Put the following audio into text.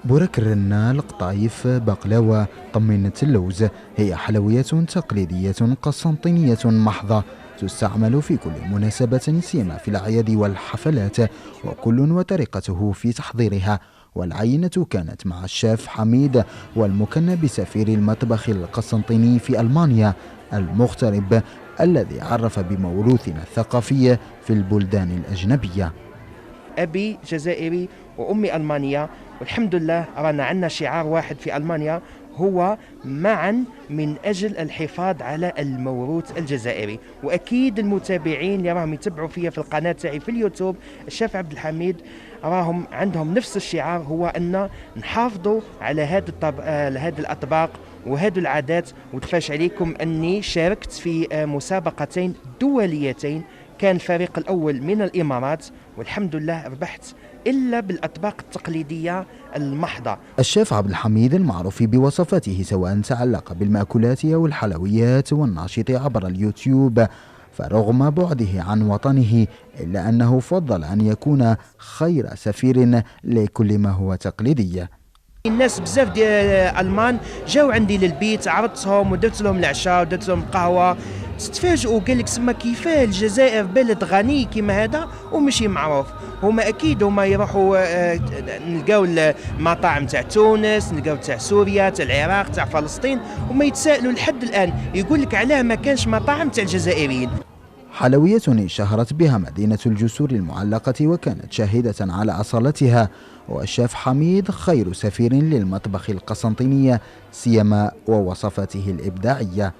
برك الرنال، قطايف، بقلاوة، طمينة اللوز هي حلويات تقليدية قسنطينية محضة تستعمل في كل مناسبة سيما في الأعياد والحفلات، وكل وطريقته في تحضيرها. والعينة كانت مع الشيف حميد، والمكنى بسفير المطبخ القسنطيني في ألمانيا المغترب، الذي عرف بموروثنا الثقافي في البلدان الأجنبية. أبي جزائري وأمي ألمانية، والحمد لله رانا عندنا شعار واحد في ألمانيا، هو معا من أجل الحفاظ على الموروث الجزائري. وأكيد المتابعين اللي راهم يتبعوا فيا في القناة تاعي في اليوتيوب الشيف عبد الحميد راهم عندهم نفس الشعار، هو أن نحافظوا على هذه الأطباق وهذه العادات. وتفاش عليكم أني شاركت في مسابقتين دوليتين، كان الفريق الأول من الإمارات والحمد لله ربحت إلا بالأطباق التقليدية المحضة. الشيف عبد الحميد المعروف بوصفاته سواء تعلق بالمأكولات أو الحلويات، والناشط عبر اليوتيوب، فرغم بعده عن وطنه إلا أنه فضل أن يكون خير سفير لكل ما هو تقليدي. الناس بزاف ديال المان جاو عندي للبيت، عرضتهم ودرت لهم العشاء ودرت لهم القهوه، تتفاجئوا قال لك سما كيفاه الجزائر بلد غني كيما هذا ومشي معروف. هما اكيد هما يروحوا نلقاو المطاعم تاع تونس، نلقاو تاع سوريا، تاع العراق، تاع فلسطين، وما يتسائلوا لحد الان يقول لك علاه ما كانش مطاعم تاع الجزائريين. حلوية اشتهرت بها مدينة الجسور المعلقة وكانت شاهدة على أصالتها، والشيف حميد خير سفير للمطبخ القسنطيني سيما ووصفاته الإبداعية.